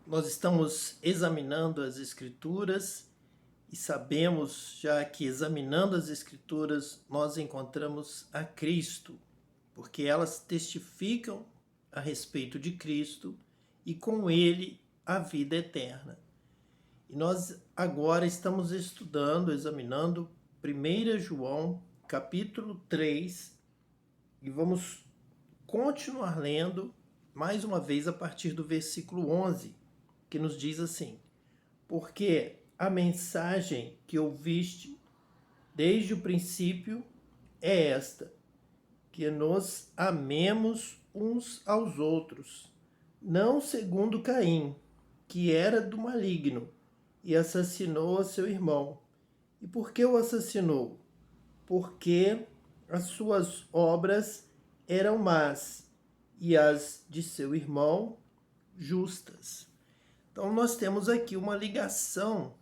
Nós estamos examinando as Escrituras e sabemos já que examinando as Escrituras nós encontramos a Cristo, porque elas testificam a respeito de Cristo e com ele a vida eterna. E nós agora estamos estudando, examinando 1 João, capítulo 3, e vamos continuar lendo mais uma vez a partir do versículo 11, que nos diz assim: porque a mensagem que ouviste desde o princípio é esta, que nos amemos uns aos outros, não segundo Caim, que era do maligno e assassinou a seu irmão. E por que o assassinou? Porque as suas obras eram más e as de seu irmão justas. Então nós temos aqui uma ligação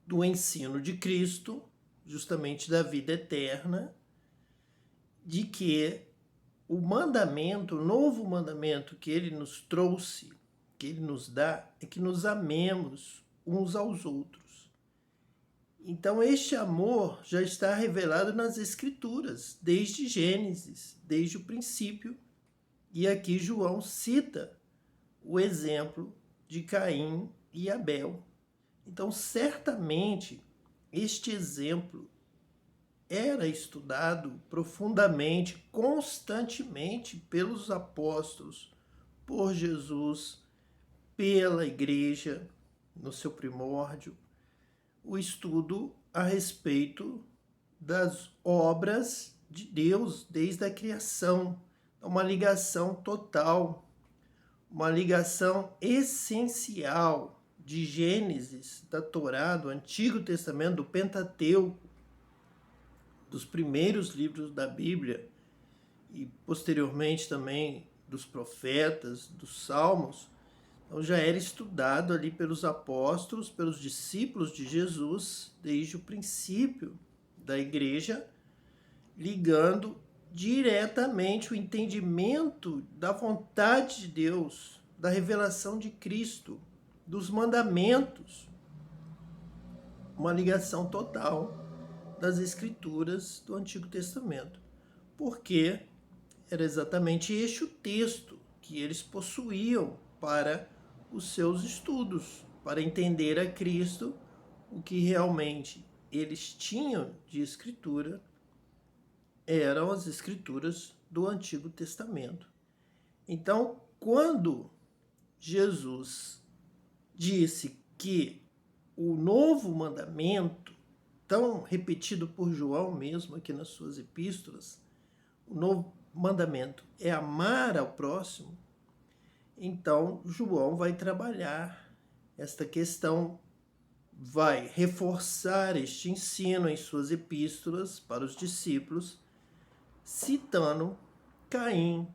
do ensino de Cristo, justamente da vida eterna, de que o mandamento, o novo mandamento que ele nos trouxe, que ele nos dá, é que nos amemos uns aos outros. Então este amor já está revelado nas Escrituras, desde Gênesis, desde o princípio. E aqui João cita o exemplo de Caim e Abel. Então, certamente, este exemplo era estudado profundamente, constantemente pelos apóstolos, por Jesus, pela igreja, no seu primórdio, o estudo a respeito das obras de Deus desde a criação. Uma ligação total, uma ligação essencial de Gênesis, da Torá, do Antigo Testamento, do Pentateuco, dos primeiros livros da Bíblia e posteriormente também dos profetas, dos salmos. Então já era estudado ali pelos apóstolos, pelos discípulos de Jesus, desde o princípio da igreja, ligando diretamente o entendimento da vontade de Deus, da revelação de Cristo, dos mandamentos, uma ligação total das Escrituras do Antigo Testamento, porque era exatamente este o texto que eles possuíam para os seus estudos, para entender a Cristo, o que realmente eles tinham de Escritura eram as Escrituras do Antigo Testamento. Então, quando Jesus disse que o novo mandamento, tão repetido por João mesmo aqui nas suas epístolas, o novo mandamento é amar ao próximo, então João vai trabalhar esta questão, vai reforçar este ensino em suas epístolas para os discípulos, citando Caim,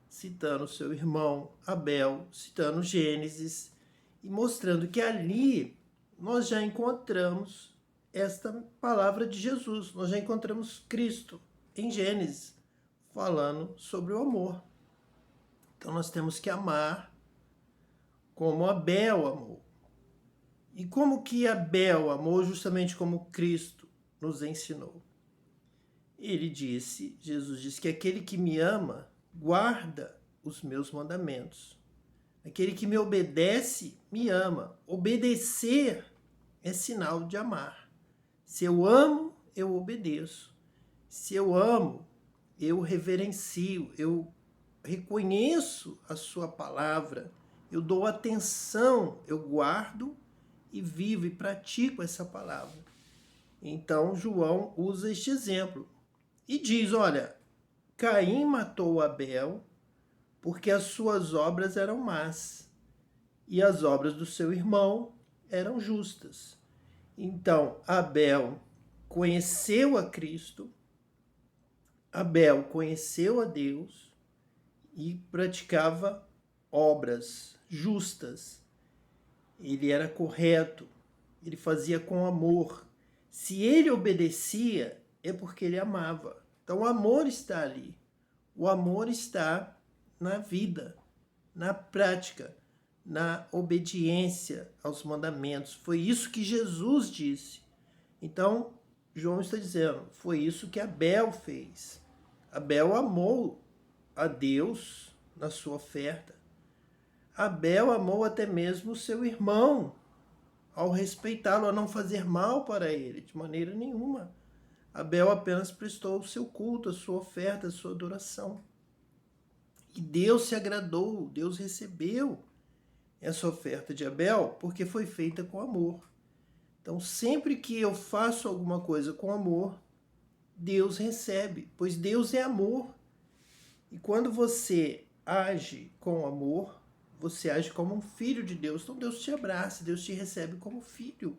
citando seu irmão Abel, citando Gênesis, e mostrando que ali nós já encontramos esta palavra de Jesus, nós já encontramos Cristo em Gênesis, falando sobre o amor. Então nós temos que amar como Abel amou. E como que Abel amou, justamente como Cristo nos ensinou? Ele disse, Jesus disse que aquele que me ama guarda os meus mandamentos. Aquele que me obedece me ama. Obedecer é sinal de amar. Se eu amo, eu obedeço. Se eu amo, eu reverencio, eu reconheço a sua palavra, eu dou atenção, eu guardo e vivo e pratico essa palavra. Então João usa este exemplo e diz, olha, Caim matou Abel porque as suas obras eram más e as obras do seu irmão eram justas. Então Abel conheceu a Cristo, Abel conheceu a Deus e praticava obras justas. Ele era correto, ele fazia com amor. Se ele obedecia, é porque ele amava. Então o amor está ali. O amor está na vida, na prática, na obediência aos mandamentos. Foi isso que Jesus disse. Então, João está dizendo, foi isso que Abel fez. Abel amou a Deus na sua oferta. Abel amou até mesmo o seu irmão, ao respeitá-lo, a não fazer mal para ele, de maneira nenhuma. Abel apenas prestou o seu culto, a sua oferta, a sua adoração. E Deus se agradou, Deus recebeu essa oferta de Abel, porque foi feita com amor. Então, sempre que eu faço alguma coisa com amor, Deus recebe, pois Deus é amor. E quando você age com amor, você age como um filho de Deus. Então Deus te abraça, Deus te recebe como filho.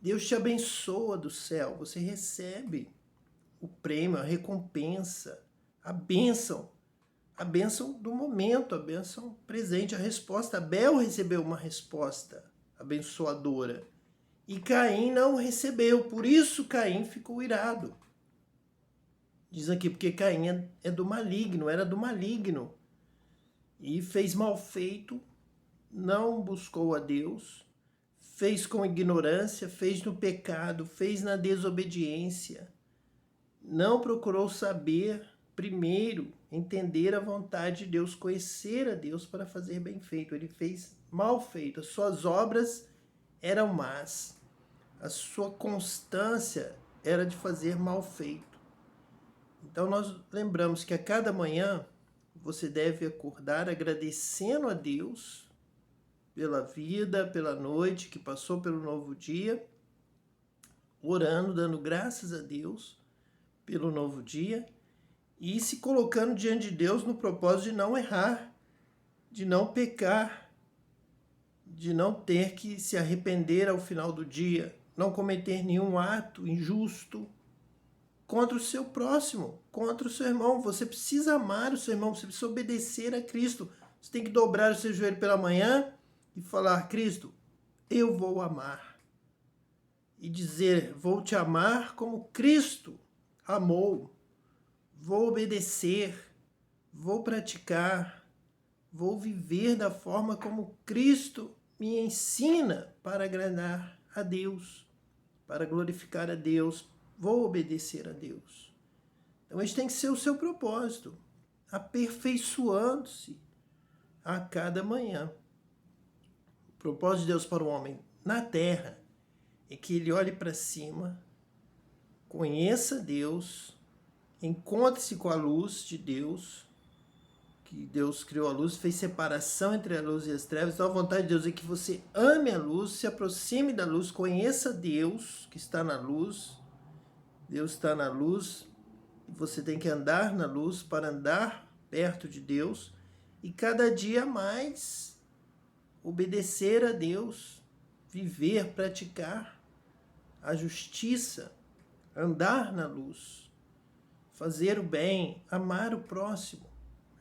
Deus te abençoa do céu, você recebe o prêmio, a recompensa, a bênção do momento, a bênção presente, a resposta. Abel recebeu uma resposta abençoadora e Caim não recebeu, por isso Caim ficou irado. Diz aqui, porque Caim é do maligno, era do maligno. E fez mal feito, não buscou a Deus, fez com ignorância, fez no pecado, fez na desobediência. Não procurou saber, primeiro, entender a vontade de Deus, conhecer a Deus para fazer bem feito. Ele fez mal feito, as suas obras eram más. A sua constância era de fazer mal feito. Então nós lembramos que a cada manhã você deve acordar agradecendo a Deus pela vida, pela noite que passou, pelo novo dia, orando, dando graças a Deus pelo novo dia e se colocando diante de Deus no propósito de não errar, de não pecar, de não ter que se arrepender ao final do dia, não cometer nenhum ato injusto contra o seu próximo, contra o seu irmão. Você precisa amar o seu irmão, você precisa obedecer a Cristo. Você tem que dobrar o seu joelho pela manhã e falar, Cristo, eu vou amar. E dizer, vou te amar como Cristo amou. Vou obedecer, vou praticar, vou viver da forma como Cristo me ensina para agradar a Deus, para glorificar a Deus. Vou obedecer a Deus. Então, este tem que ser o seu propósito, aperfeiçoando-se a cada manhã. O propósito de Deus para o homem na terra é que ele olhe para cima, conheça Deus, encontre-se com a luz de Deus, que Deus criou a luz, fez separação entre a luz e as trevas. Então, a vontade de Deus é que você ame a luz, se aproxime da luz, conheça Deus que está na luz. Deus está na luz e você tem que andar na luz para andar perto de Deus e cada dia mais obedecer a Deus, viver, praticar a justiça, andar na luz, fazer o bem, amar o próximo.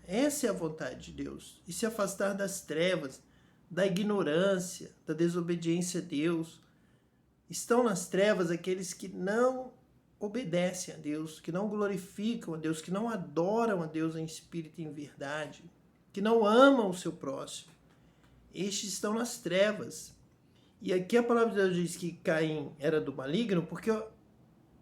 Essa é a vontade de Deus. E se afastar das trevas, da ignorância, da desobediência a Deus. Estão nas trevas aqueles que não obedecem a Deus, que não glorificam a Deus, que não adoram a Deus em espírito e em verdade, que não amam o seu próximo. Estes estão nas trevas. E aqui a palavra de Deus diz que Caim era do maligno, porque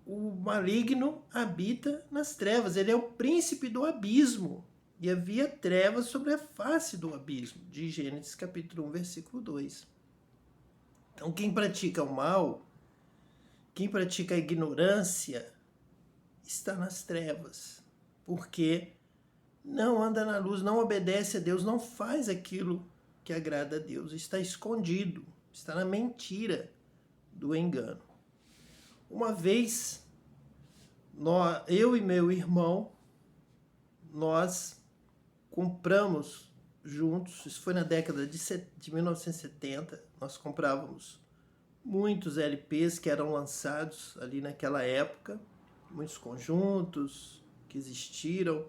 o maligno habita nas trevas, ele é o príncipe do abismo. E havia trevas sobre a face do abismo, de Gênesis capítulo 1, versículo 2. Então quem pratica o mal, quem pratica a ignorância, está nas trevas, porque não anda na luz, não obedece a Deus, não faz aquilo que agrada a Deus, está escondido, está na mentira do engano. Uma vez, eu e meu irmão, nós compramos juntos, isso foi na década de 1970, nós comprávamos muitos LPs que eram lançados ali naquela época, muitos conjuntos que existiram,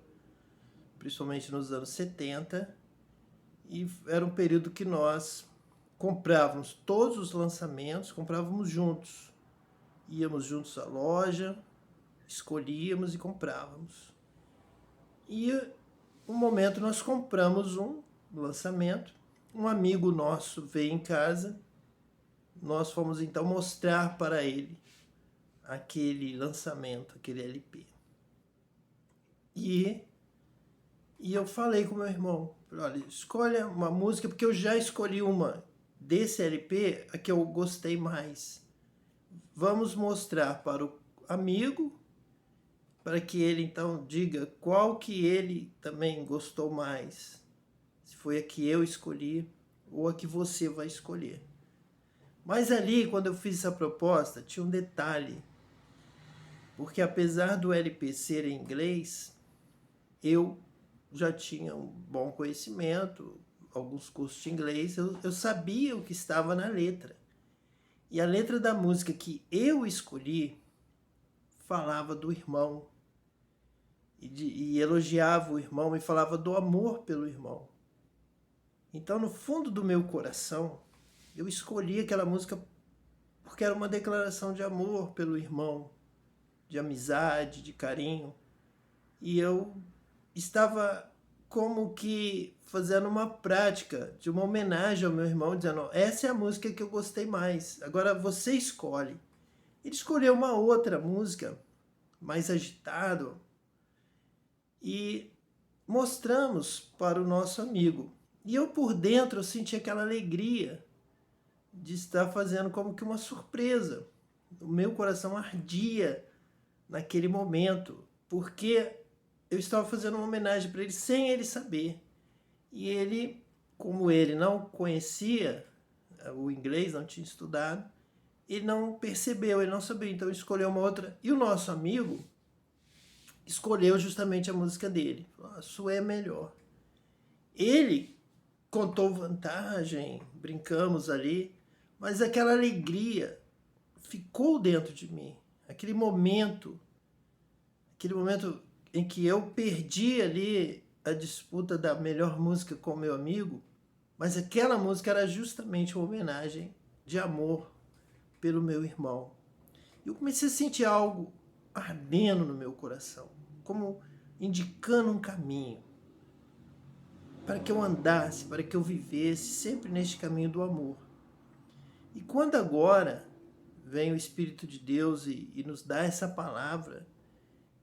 principalmente nos anos 70, e era um período que nós comprávamos todos os lançamentos, comprávamos juntos, íamos juntos à loja, escolhíamos e comprávamos. E um momento nós compramos um lançamento um amigo nosso veio em casa, nós fomos então mostrar para ele aquele lançamento, aquele LP. E eu falei com meu irmão, olha, escolha uma música, porque eu já escolhi uma desse LP, a que eu gostei mais. Vamos mostrar para o amigo, para que ele então diga qual que ele também gostou mais. Se foi a que eu escolhi ou a que você vai escolher. Mas ali, quando eu fiz essa proposta, tinha um detalhe. Porque apesar do LP ser em inglês, eu já tinha um bom conhecimento, alguns cursos de inglês, eu sabia o que estava na letra. E a letra da música que eu escolhi falava do irmão, e elogiava o irmão e falava do amor pelo irmão. Então, no fundo do meu coração, eu escolhi aquela música porque era uma declaração de amor pelo irmão, de amizade, de carinho. E eu estava como que fazendo uma prática de uma homenagem ao meu irmão, dizendo, essa é a música que eu gostei mais, agora você escolhe. Ele escolheu uma outra música, mais agitado, e mostramos para o nosso amigo. E eu por dentro eu senti aquela alegria de estar fazendo como que uma surpresa. O meu coração ardia naquele momento, porque eu estava fazendo uma homenagem para ele sem ele saber. E ele, como ele não conhecia o inglês, não tinha estudado, ele não percebeu, ele não sabia, então escolheu uma outra. E o nosso amigo escolheu justamente a música dele. A sua é melhor. Ele contou vantagem, brincamos ali, mas aquela alegria ficou dentro de mim. Aquele momento em que eu perdi ali a disputa da melhor música com meu amigo, mas aquela música era justamente uma homenagem de amor pelo meu irmão. Eu comecei a sentir algo ardendo no meu coração, como indicando um caminho para que eu andasse, para que eu vivesse sempre neste caminho do amor. E quando agora vem o Espírito de Deus e nos dá essa palavra,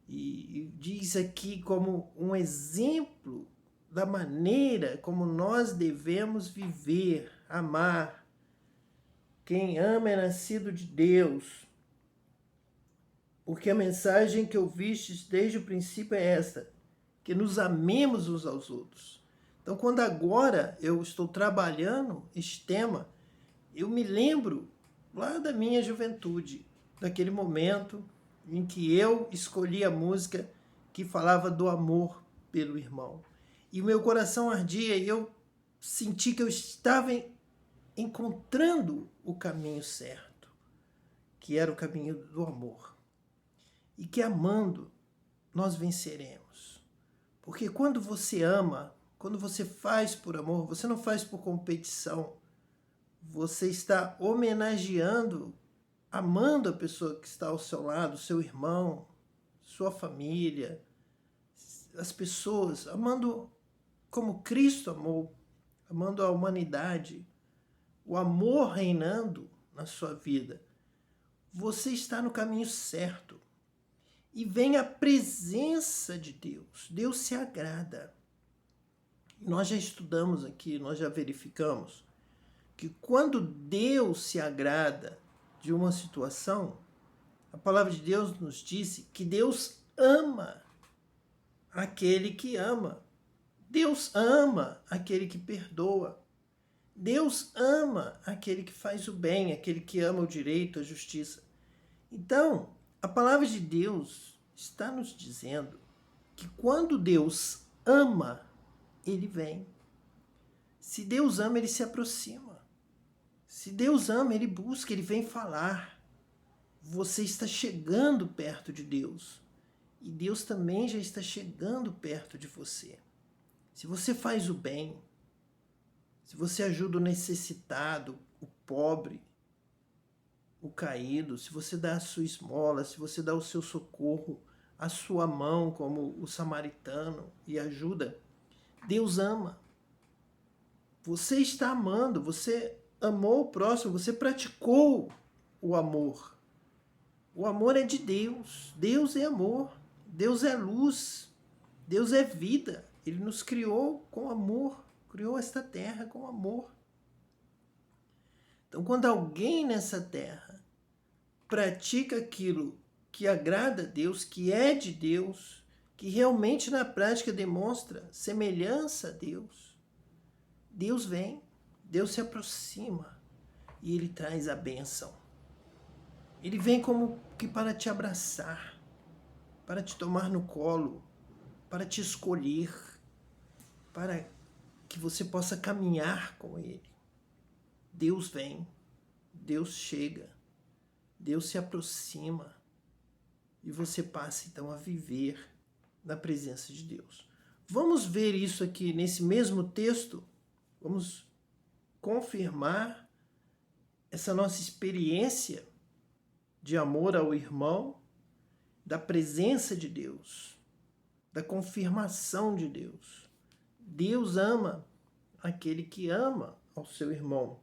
e diz aqui como um exemplo da maneira como nós devemos viver, amar. Quem ama é nascido de Deus. Porque a mensagem que ouvistes desde o princípio é esta, que nos amemos uns aos outros. Então, quando agora eu estou trabalhando este tema, eu me lembro lá da minha juventude, daquele momento em que eu escolhi a música que falava do amor pelo irmão. E o meu coração ardia e eu senti que eu estava encontrando o caminho certo, que era o caminho do amor. E que amando, nós venceremos. Porque quando você ama, quando você faz por amor, você não faz por competição. Você está homenageando, amando a pessoa que está ao seu lado, seu irmão, sua família, as pessoas, amando como Cristo amou, amando a humanidade, o amor reinando na sua vida. Você está no caminho certo. E vem a presença de Deus. Deus se agrada. Nós já estudamos aqui, nós já verificamos que quando Deus se agrada de uma situação, a palavra de Deus nos disse que Deus ama aquele que ama. Deus ama aquele que perdoa. Deus ama aquele que faz o bem, aquele que ama o direito, a justiça. Então, a palavra de Deus está nos dizendo que quando Deus ama, ele vem. Se Deus ama, ele se aproxima. Se Deus ama, ele busca, ele vem falar. Você está chegando perto de Deus. E Deus também já está chegando perto de você. Se você faz o bem, se você ajuda o necessitado, o pobre, o caído, se você dá a sua esmola, se você dá o seu socorro, a sua mão como o samaritano e ajuda, Deus ama. Você está amando, você amou o próximo, você praticou o amor. O amor é de Deus. Deus é amor. Deus é luz. Deus é vida. Ele nos criou com amor. Criou esta terra com amor. Então, quando alguém nessa terra pratica aquilo que agrada a Deus, que é de Deus, que realmente na prática demonstra semelhança a Deus, Deus vem, Deus se aproxima e Ele traz a bênção. Ele vem como que para te abraçar, para te tomar no colo, para te escolher, para que você possa caminhar com Ele. Deus vem, Deus chega, Deus se aproxima e você passa então a viver na presença de Deus. Vamos ver isso aqui nesse mesmo texto? Vamos confirmar essa nossa experiência de amor ao irmão, da presença de Deus, da confirmação de Deus. Deus ama aquele que ama ao seu irmão.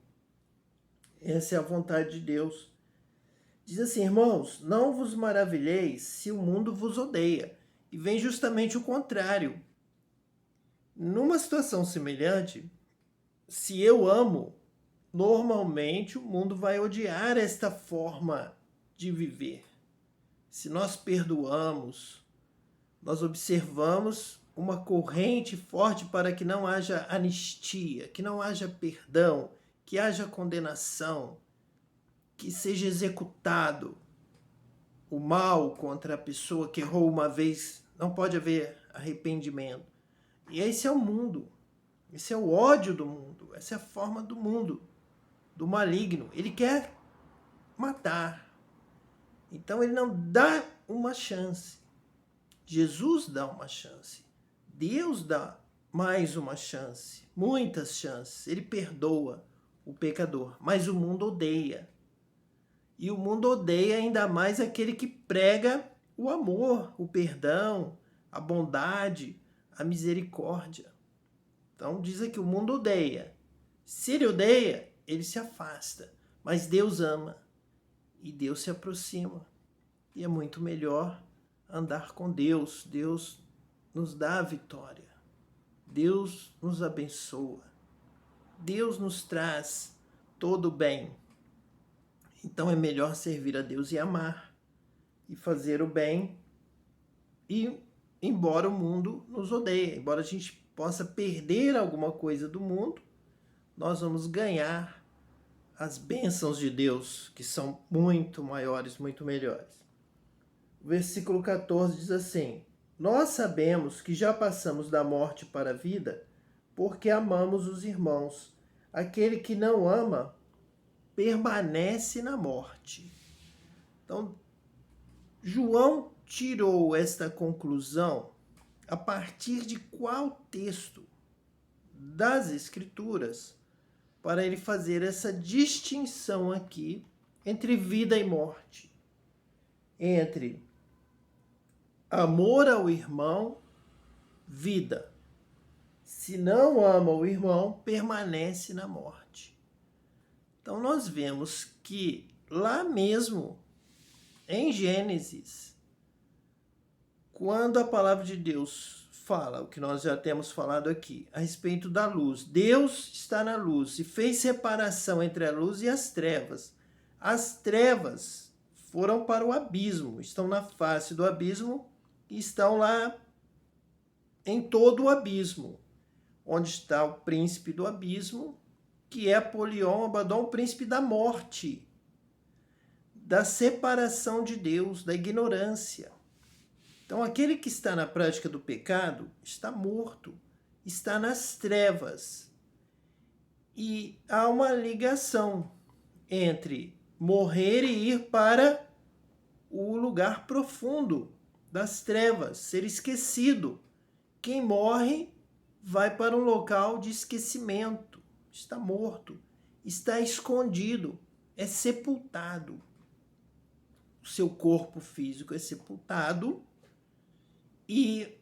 Essa é a vontade de Deus. Diz assim, irmãos, não vos maravilheis se o mundo vos odeia. E vem justamente o contrário. Numa situação semelhante, se eu amo, normalmente o mundo vai odiar esta forma de viver. Se nós perdoamos, nós observamos uma corrente forte para que não haja anistia, que não haja perdão, que haja condenação, que seja executado o mal contra a pessoa que errou uma vez. Não pode haver arrependimento. E esse é o mundo. Esse é o ódio do mundo. Essa é a forma do mundo, do maligno. Ele quer matar. Então ele não dá uma chance. Jesus dá uma chance. Deus dá mais uma chance. Muitas chances. Ele perdoa o pecador. Mas o mundo odeia. E o mundo odeia ainda mais aquele que prega o amor, o perdão, a bondade, a misericórdia. Então diz aqui, o mundo odeia. Se ele odeia, ele se afasta. Mas Deus ama. E Deus se aproxima. E é muito melhor andar com Deus. Deus nos dá a vitória. Deus nos abençoa. Deus nos traz todo o bem. Então é melhor servir a Deus e amar. E fazer o bem. E embora o mundo nos odeie, embora a gente possa perder alguma coisa do mundo, nós vamos ganhar as bênçãos de Deus, que são muito maiores, muito melhores. O versículo 14 diz assim, nós sabemos que já passamos da morte para a vida, porque amamos os irmãos. Aquele que não ama, permanece na morte. Então, João tirou esta conclusão a partir de qual texto das Escrituras para ele fazer essa distinção aqui entre vida e morte, entre amor ao irmão, vida. Se não ama o irmão, permanece na morte. Então nós vemos que lá mesmo em Gênesis, quando a palavra de Deus fala, o que nós já temos falado aqui, a respeito da luz. Deus está na luz e fez separação entre a luz e as trevas. As trevas foram para o abismo, estão na face do abismo e estão lá em todo o abismo, onde está o príncipe do abismo, que é Apolion Abaddon, o príncipe da morte, da separação de Deus, da ignorância. Então, aquele que está na prática do pecado está morto, está nas trevas. E há uma ligação entre morrer e ir para o lugar profundo das trevas, ser esquecido. Quem morre vai para um local de esquecimento, está morto, está escondido, é sepultado. O seu corpo físico é sepultado e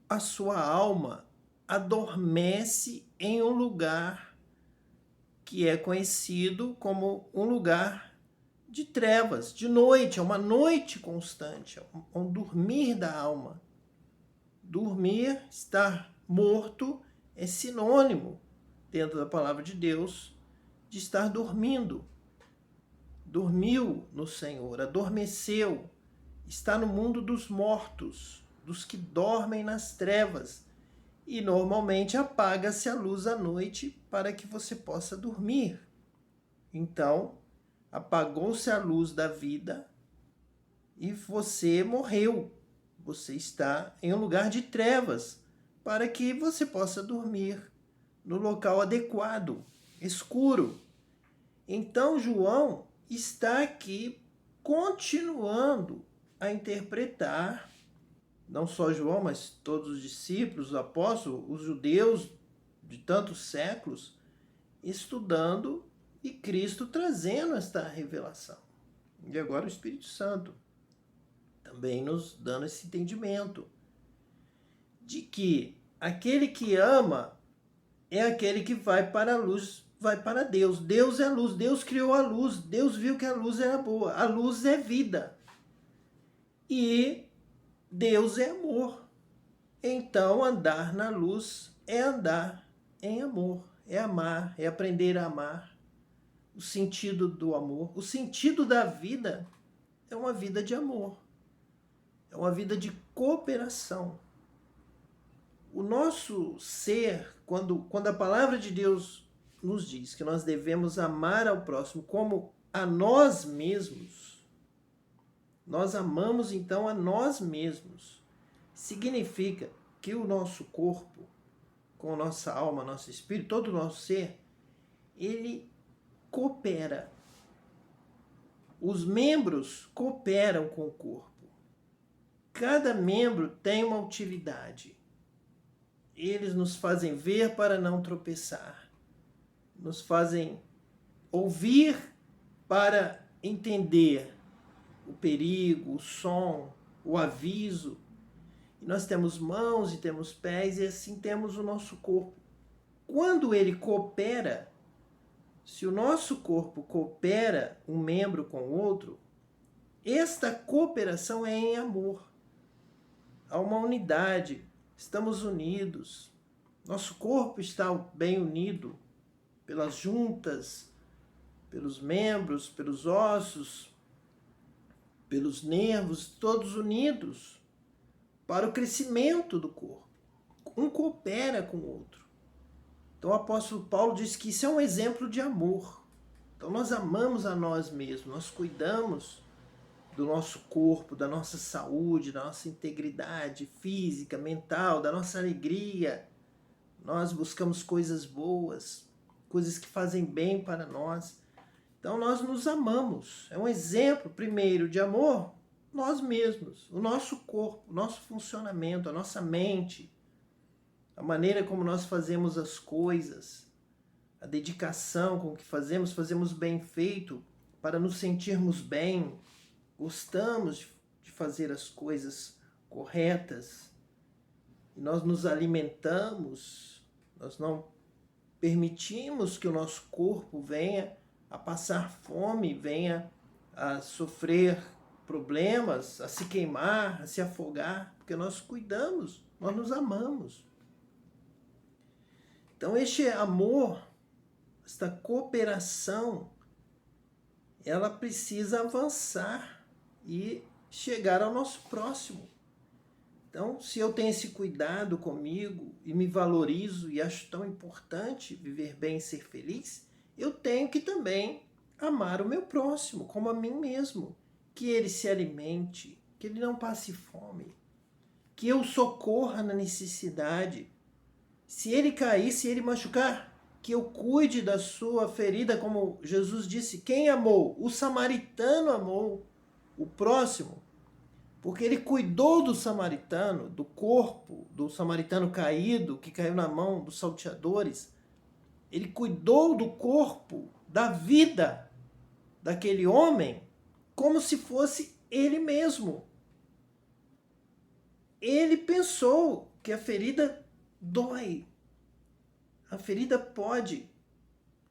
a sua alma adormece em um lugar que é conhecido como um lugar de trevas, de noite, é uma noite constante, é um dormir da alma. Dormir, estar morto, é sinônimo, dentro da palavra de Deus, de estar dormindo. Dormiu no Senhor, adormeceu, está no mundo dos mortos, dos que dormem nas trevas. E normalmente apaga-se a luz à noite para que você possa dormir. Então, apagou-se a luz da vida e você morreu. Você está em um lugar de trevas para que você possa dormir no local adequado, escuro. Então, João está aqui continuando a interpretar, não só João, mas todos os discípulos, os apóstolos, os judeus de tantos séculos, estudando e Cristo trazendo esta revelação. E agora o Espírito Santo também nos dando esse entendimento de que aquele que ama é aquele que vai para a luz, vai para Deus. Deus é a luz, Deus criou a luz, Deus viu que a luz era boa. A luz é vida. E Deus é amor. Então, andar na luz é andar em amor, é amar, é aprender a amar. O sentido do amor, o sentido da vida é uma vida de amor, é uma vida de cooperação. O nosso ser, quando a palavra de Deus nos diz que nós devemos amar ao próximo como a nós mesmos, nós amamos então a nós mesmos. Significa que o nosso corpo, com a nossa alma, nosso espírito, todo o nosso ser, ele coopera. Os membros cooperam com o corpo. Cada membro tem uma utilidade. Eles nos fazem ver para não tropeçar. Nos fazem ouvir para entender o perigo, o som, o aviso. E nós temos mãos e temos pés e assim temos o nosso corpo. Quando ele coopera, se o nosso corpo coopera um membro com o outro, esta cooperação é em amor. Há uma unidade, estamos unidos. Nosso corpo está bem unido pelas juntas, pelos membros, pelos ossos, pelos nervos, todos unidos para o crescimento do corpo. Um coopera com o outro. Então o apóstolo Paulo diz que isso é um exemplo de amor. Então nós amamos a nós mesmos, nós cuidamos do nosso corpo, da nossa saúde, da nossa integridade física, mental, da nossa alegria. Nós buscamos coisas boas, coisas que fazem bem para nós. Então nós nos amamos. É um exemplo, primeiro, de amor, nós mesmos, o nosso corpo, o nosso funcionamento, a nossa mente, a maneira como nós fazemos as coisas, a dedicação com que fazemos bem feito para nos sentirmos bem, gostamos de fazer as coisas corretas, e nós nos alimentamos, nós não permitimos que o nosso corpo venha a passar fome, venha a sofrer problemas, a se queimar, a se afogar, porque nós cuidamos, nós nos amamos. Então este amor, esta cooperação, ela precisa avançar e chegar ao nosso próximo. Então, se eu tenho esse cuidado comigo e me valorizo e acho tão importante viver bem e ser feliz, eu tenho que também amar o meu próximo como a mim mesmo. Que ele se alimente, que ele não passe fome, que eu socorra na necessidade. Se ele cair, se ele machucar, que eu cuide da sua ferida, como Jesus disse. Quem amou? O samaritano amou o próximo, porque ele cuidou do samaritano, do corpo do samaritano caído, que caiu na mão dos salteadores. Ele cuidou do corpo, da vida daquele homem, como se fosse ele mesmo. Ele pensou que a ferida dói. A ferida pode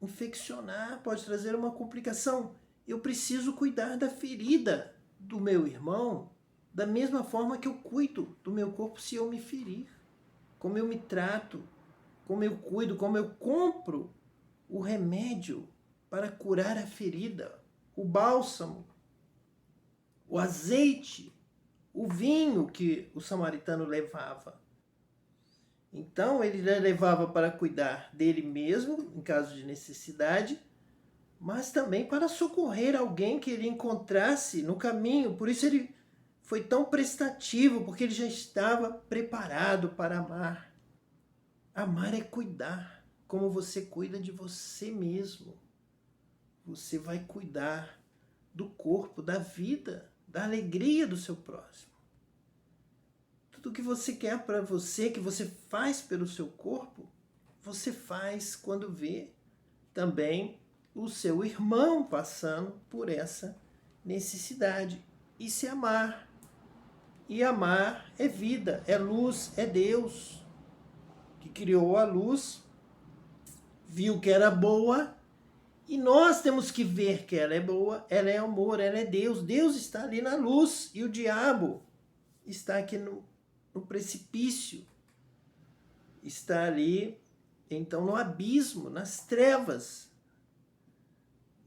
infeccionar, pode trazer uma complicação. Eu preciso cuidar da ferida do meu irmão da mesma forma que eu cuido do meu corpo se eu me ferir. Como eu me trato, como eu cuido, como eu compro o remédio para curar a ferida, o bálsamo, o azeite, o vinho que o samaritano levava. Então ele levava para cuidar dele mesmo, em caso de necessidade, mas também para socorrer alguém que ele encontrasse no caminho. Por isso ele foi tão prestativo, porque ele já estava preparado para amar. Amar é cuidar, como você cuida de você mesmo. Você vai cuidar do corpo, da vida, da alegria do seu próximo. Tudo que você quer para você, que você faz pelo seu corpo, você faz quando vê também o seu irmão passando por essa necessidade. Isso é amar. E amar é vida, é luz, é Deus que criou a luz, viu que era boa, e nós temos que ver que ela é boa, ela é amor, ela é Deus. Deus está ali na luz e o diabo está aqui no precipício, está ali, então, no abismo, nas trevas,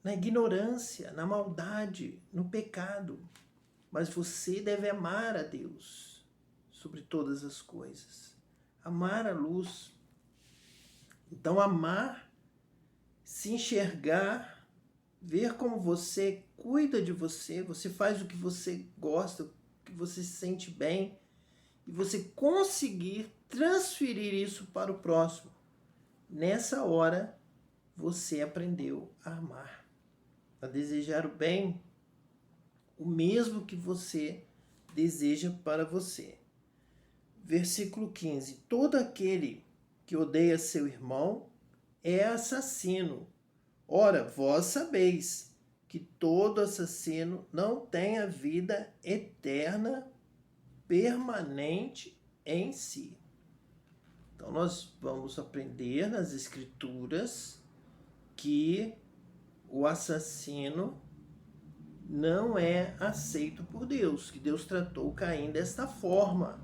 na ignorância, na maldade, no pecado. Mas você deve amar a Deus sobre todas as coisas. Amar a luz. Então, amar, se enxergar, ver como você cuida de você, você faz o que você gosta, o que você se sente bem, e você conseguir transferir isso para o próximo. Nessa hora, você aprendeu a amar, a desejar o bem, o mesmo que você deseja para você. Versículo 15. Todo aquele que odeia seu irmão é assassino. Ora, vós sabeis que todo assassino não tem a vida eterna permanente em si. Então, nós vamos aprender nas Escrituras que o assassino não é aceito por Deus, que Deus tratou Caim desta forma,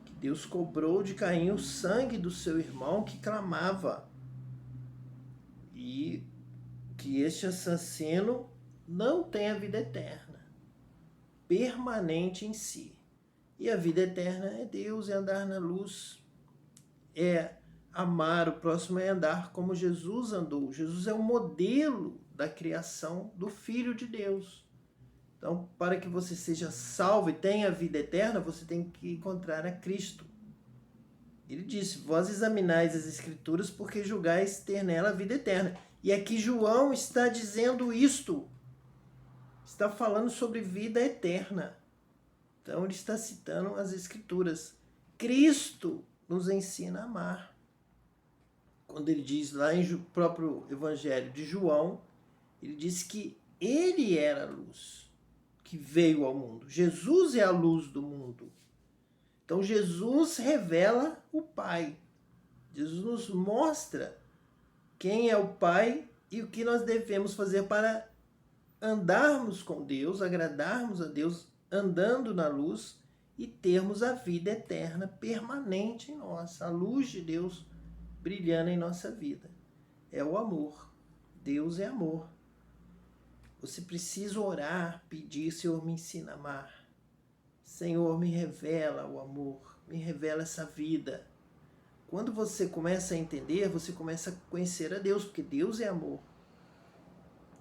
que Deus cobrou de Caim o sangue do seu irmão que clamava, e que este assassino não tem a vida eterna, permanente em si. E a vida eterna é Deus, é andar na luz, é amar o próximo, é andar como Jesus andou. Jesus é o modelo da criação do Filho de Deus. Então, para que você seja salvo e tenha vida eterna, você tem que encontrar a Cristo. Ele disse, vós examinais as Escrituras porque julgais ter nela a vida eterna. E aqui João está dizendo isto. Está falando sobre vida eterna. Então, ele está citando as Escrituras. Cristo nos ensina a amar. Quando ele diz lá em próprio Evangelho de João, ele diz que ele era a luz que veio ao mundo. Jesus é a luz do mundo. Então, Jesus revela o Pai. Jesus nos mostra quem é o Pai e o que nós devemos fazer para andarmos com Deus, agradarmos a Deus, andando na luz e termos a vida eterna permanente em nós, a luz de Deus brilhando em nossa vida. É o amor. Deus é amor. Você precisa orar, pedir, Senhor, me ensina a amar. Senhor, me revela o amor, me revela essa vida. Quando você começa a entender, você começa a conhecer a Deus, porque Deus é amor.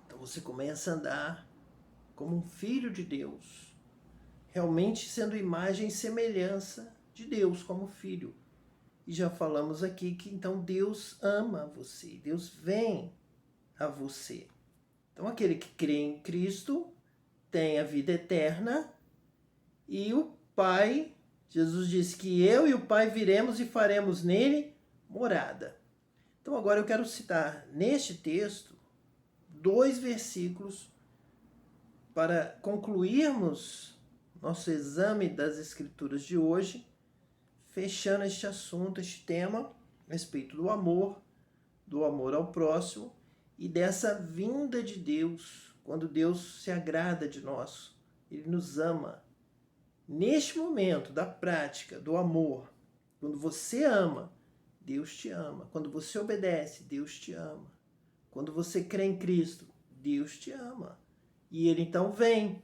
Então você começa a andar como um filho de Deus, realmente sendo imagem e semelhança de Deus como filho. E já falamos aqui que então Deus ama você, Deus vem a você. Então aquele que crê em Cristo tem a vida eterna e o Pai, Jesus disse que eu e o Pai viremos e faremos nele morada. Então agora eu quero citar neste texto 2 versículos para concluirmos nosso exame das Escrituras de hoje, fechando este assunto, este tema, a respeito do amor ao próximo, e dessa vinda de Deus, quando Deus se agrada de nós, Ele nos ama. Neste momento da prática, do amor, quando você ama, Deus te ama. Quando você obedece, Deus te ama. Quando você crê em Cristo, Deus te ama. E Ele então vem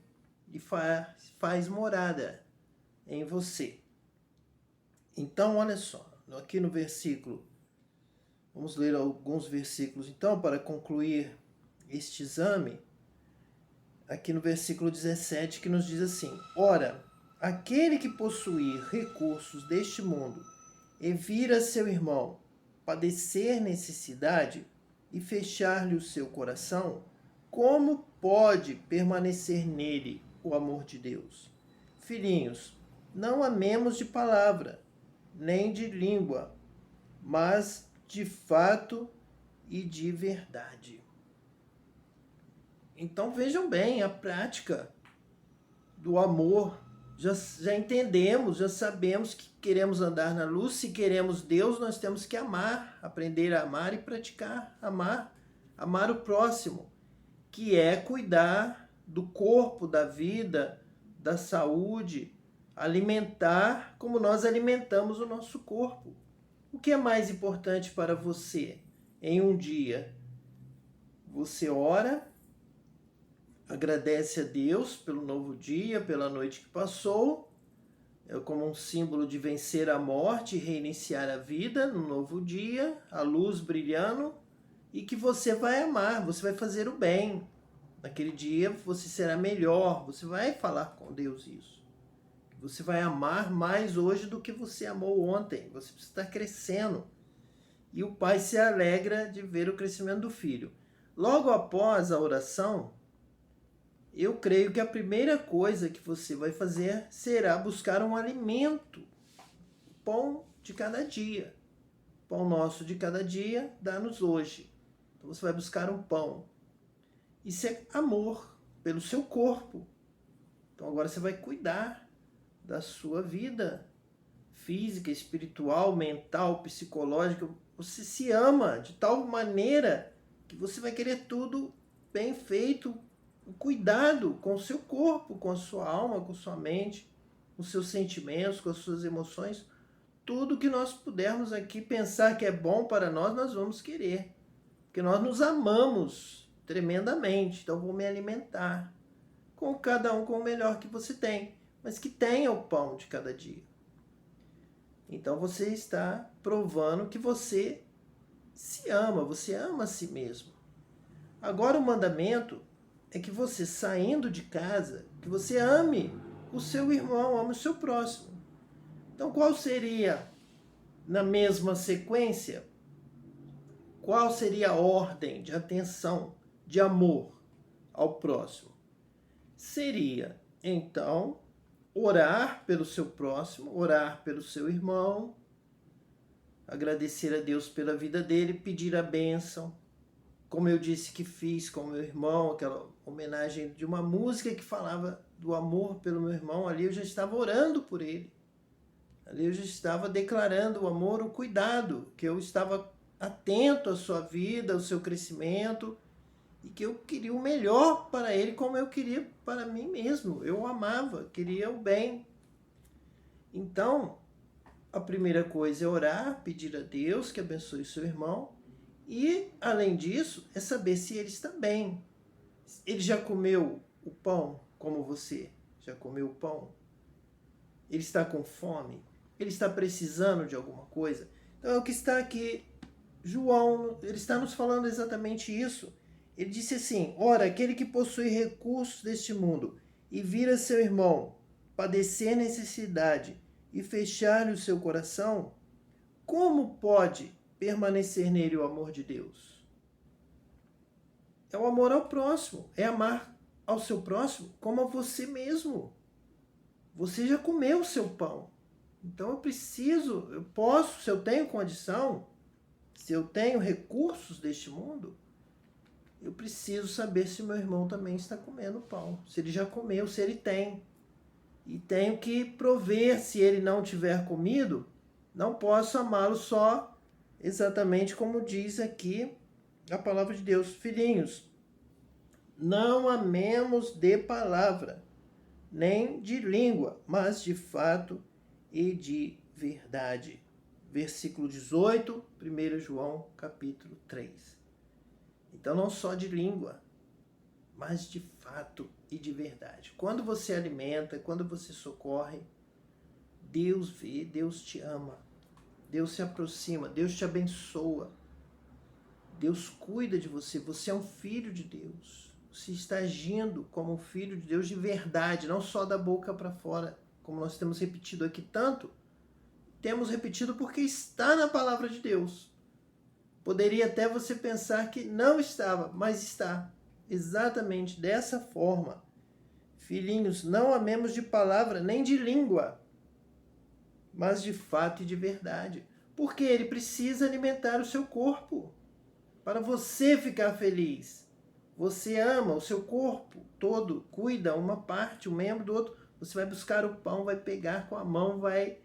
e faz morada em você. Então, olha só, aqui no versículo, vamos ler alguns versículos então para concluir este exame. Aqui no versículo 17 que nos diz assim: ora, aquele que possuir recursos deste mundo e vir a seu irmão padecer necessidade e fechar-lhe o seu coração, como pode permanecer nele o amor de Deus? Filhinhos, não amemos de palavra, nem de língua, mas de fato e de verdade. Então vejam bem a prática do amor. Já entendemos, já sabemos que queremos andar na luz. Se queremos Deus, nós temos que amar, aprender a amar e praticar. Amar o próximo, que é cuidar do corpo, da vida, da saúde, alimentar como nós alimentamos o nosso corpo. O que é mais importante para você em um dia? Você ora, agradece a Deus pelo novo dia, pela noite que passou, como um símbolo de vencer a morte e reiniciar a vida no novo dia, a luz brilhando, e que você vai amar, você vai fazer o bem. Naquele dia você será melhor, você vai falar com Deus isso. Você vai amar mais hoje do que você amou ontem. Você precisa estar crescendo. E o pai se alegra de ver o crescimento do filho. Logo após a oração, eu creio que a primeira coisa que você vai fazer será buscar um alimento. O pão de cada dia. O pão nosso de cada dia, dá-nos hoje. Então você vai buscar um pão. Isso é amor pelo seu corpo. Então agora você vai cuidar da sua vida física, espiritual, mental, psicológica. Você se ama de tal maneira que você vai querer tudo bem feito, cuidado com o seu corpo, com a sua alma, com a sua mente, com os seus sentimentos, com as suas emoções. Tudo que nós pudermos aqui pensar que é bom para nós, nós vamos querer. Porque nós nos amamos tremendamente. Então vou me alimentar com cada um com o melhor que você tem, mas que tenha o pão de cada dia. Então você está provando que você se ama, você ama a si mesmo. Agora o mandamento é que você, saindo de casa, que você ame o seu irmão, ame o seu próximo. Então qual seria, na mesma sequência, qual seria a ordem de atenção, de amor ao próximo? Seria, então, orar pelo seu próximo, orar pelo seu irmão, agradecer a Deus pela vida dele, pedir a bênção, como eu disse que fiz com meu irmão, aquela homenagem de uma música que falava do amor pelo meu irmão. Ali eu já estava orando por ele, ali eu já estava declarando o amor, o cuidado, que eu estava atento à sua vida, ao seu crescimento, e que eu queria o melhor para ele, como eu queria para mim mesmo. Eu o amava, queria o bem. Então, a primeira coisa é orar, pedir a Deus que abençoe o seu irmão. E, além disso, é saber se ele está bem. Ele já comeu o pão como você já comeu o pão? Ele está com fome? Ele está precisando de alguma coisa? Então, é o que está aqui. João, ele está nos falando exatamente isso. Ele disse assim: ora, aquele que possui recursos deste mundo e vira seu irmão padecer necessidade e fechar-lhe o seu coração, como pode permanecer nele o amor de Deus? É o amor ao próximo, é amar ao seu próximo como a você mesmo. Você já comeu o seu pão. Então eu posso, se eu tenho condição, se eu tenho recursos deste mundo, eu preciso saber se meu irmão também está comendo pão. Se ele já comeu, se ele tem. E tenho que prover, se ele não tiver comido, não posso amá-lo só exatamente como diz aqui A palavra de Deus. Filhinhos, não amemos de palavra, nem de língua, mas de fato e de verdade. Versículo 18, 1 João, capítulo 3. Então, não só de língua, mas de fato e de verdade. Quando você alimenta, quando você socorre, Deus vê, Deus te ama, Deus se aproxima, Deus te abençoa, Deus cuida de você, você é um filho de Deus. Você está agindo como um filho de Deus de verdade, não só da boca para fora, como nós temos repetido aqui tanto. Temos repetido porque está na palavra de Deus. Poderia até você pensar que não estava, mas está. Exatamente dessa forma. Filhinhos, não amemos de palavra nem de língua, mas de fato e de verdade. Porque ele precisa alimentar o seu corpo para você ficar feliz. Você ama o seu corpo todo, cuida uma parte, um membro do outro. Você vai buscar o pão, vai pegar com a mão, vai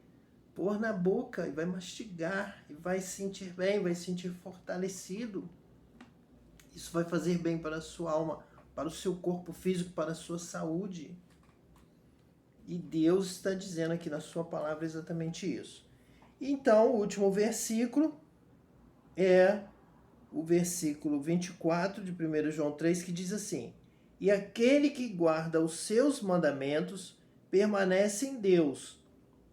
pôr na boca e vai mastigar e vai se sentir bem, vai se sentir fortalecido. Isso vai fazer bem para a sua alma, para o seu corpo físico, para a sua saúde. E Deus está dizendo aqui na sua palavra exatamente isso. Então, o último versículo é o versículo 24 de 1 João 3, que diz assim: E aquele que guarda os seus mandamentos permanece em Deus,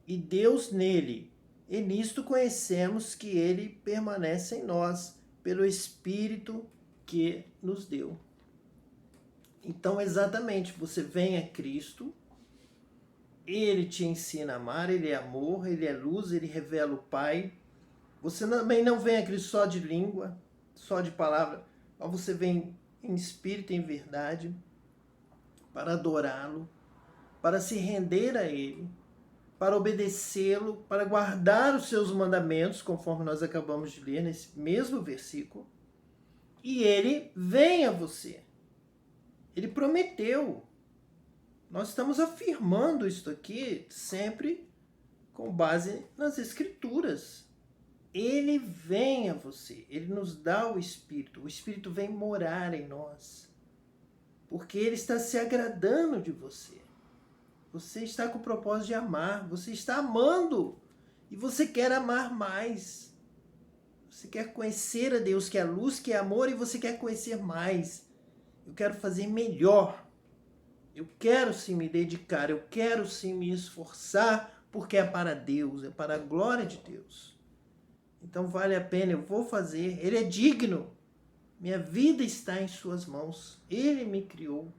e Deus nele. E nisto conhecemos que ele permanece em nós, pelo Espírito que nos deu. Então, exatamente, você vem a Cristo, ele te ensina a amar, ele é amor, ele é luz, ele revela o Pai. Você também não vem a Cristo só de língua, só de palavra, mas você vem em espírito e em verdade para adorá-lo, para se render a ele, para obedecê-lo, para guardar os seus mandamentos, conforme nós acabamos de ler nesse mesmo versículo. E ele vem a você. Ele prometeu. Nós estamos afirmando isso aqui sempre com base nas Escrituras. Ele vem a você, ele nos dá o Espírito vem morar em nós, porque ele está se agradando de você. Você está com o propósito de amar, você está amando e você quer amar mais. Você quer conhecer a Deus, que é a luz, que é amor, e você quer conhecer mais. Eu quero fazer melhor. Eu quero sim me dedicar, eu quero sim me esforçar, porque é para Deus, é para a glória de Deus. Então vale a pena, eu vou fazer. Ele é digno. Minha vida está em suas mãos. Ele me criou.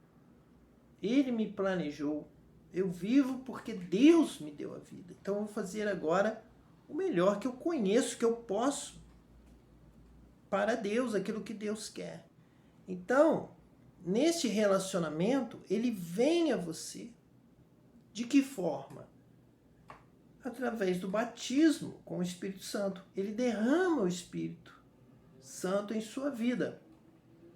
Ele me planejou. Eu vivo porque Deus me deu a vida. Então eu vou fazer agora o melhor que eu conheço, que eu posso. Para Deus, aquilo que Deus quer. Então, neste relacionamento, ele vem a você. De que forma? Através do batismo com o Espírito Santo. Ele derrama o Espírito Santo em sua vida,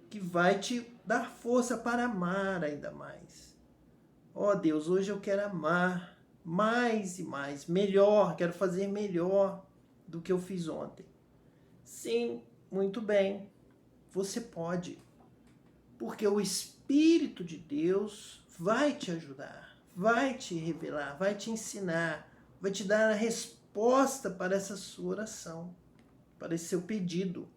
que vai te dar força para amar ainda mais. Ó Deus, hoje eu quero amar mais e mais, melhor, quero fazer melhor do que eu fiz ontem. Sim, muito bem, você pode, porque o Espírito de Deus vai te ajudar, vai te revelar, vai te ensinar, vai te dar a resposta para essa sua oração, para esse seu pedido.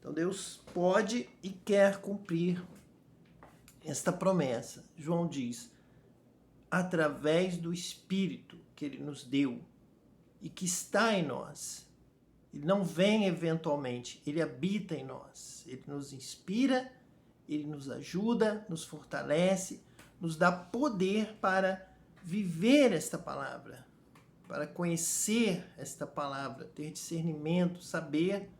Então Deus pode e quer cumprir esta promessa. João diz, através do Espírito que ele nos deu e que está em nós. Ele não vem eventualmente, ele habita em nós. Ele nos inspira, ele nos ajuda, nos fortalece, nos dá poder para viver esta palavra, para conhecer esta palavra, ter discernimento, saber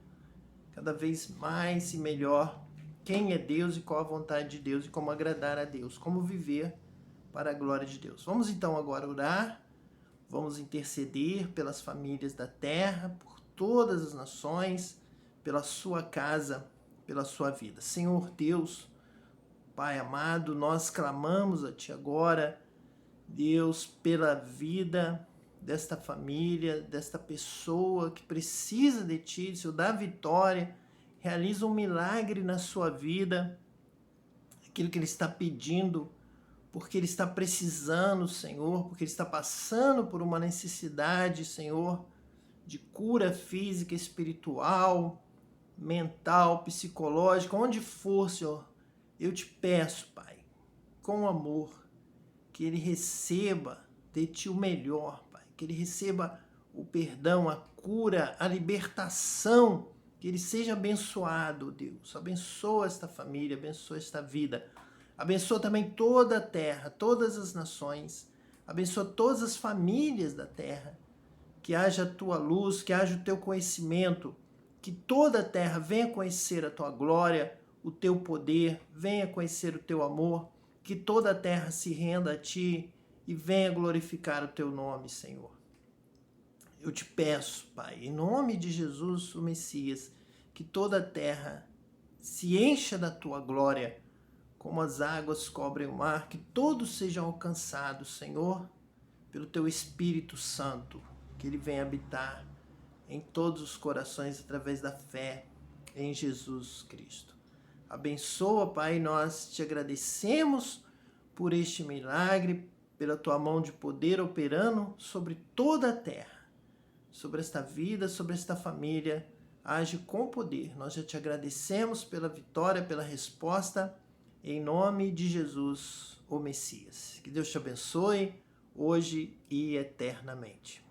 cada vez mais e melhor quem é Deus e qual a vontade de Deus e como agradar a Deus, como viver para a glória de Deus. Vamos então agora orar, vamos interceder pelas famílias da terra, por todas as nações, pela sua casa, pela sua vida. Senhor Deus, Pai amado, nós clamamos a Ti agora, Deus, pela vida desta família, desta pessoa que precisa de Ti, Senhor, da vitória, realiza um milagre na sua vida, aquilo que ele está pedindo, porque ele está precisando, Senhor, porque ele está passando por uma necessidade, Senhor, de cura física, espiritual, mental, psicológica, onde for, Senhor, eu te peço, Pai, com amor, que ele receba de ti o melhor, Pai, que ele receba o perdão, a cura, a libertação, que ele seja abençoado, Deus. Abençoa esta família, abençoa esta vida. Abençoa também toda a terra, todas as nações. Abençoa todas as famílias da terra. Que haja a tua luz, que haja o teu conhecimento, que toda a terra venha conhecer a tua glória, o teu poder, venha conhecer o teu amor, que toda a terra se renda a ti e venha glorificar o teu nome, Senhor. Eu te peço, Pai, em nome de Jesus, o Messias, que toda a terra se encha da tua glória, como as águas cobrem o mar, que todos sejam alcançados, Senhor, pelo teu Espírito Santo, que ele venha habitar em todos os corações através da fé em Jesus Cristo. Abençoa, Pai, nós te agradecemos por este milagre, pela tua mão de poder operando sobre toda a terra, sobre esta vida, sobre esta família. Age com poder. Nós já te agradecemos pela vitória, pela resposta, em nome de Jesus, o Messias. Que Deus te abençoe, hoje e eternamente.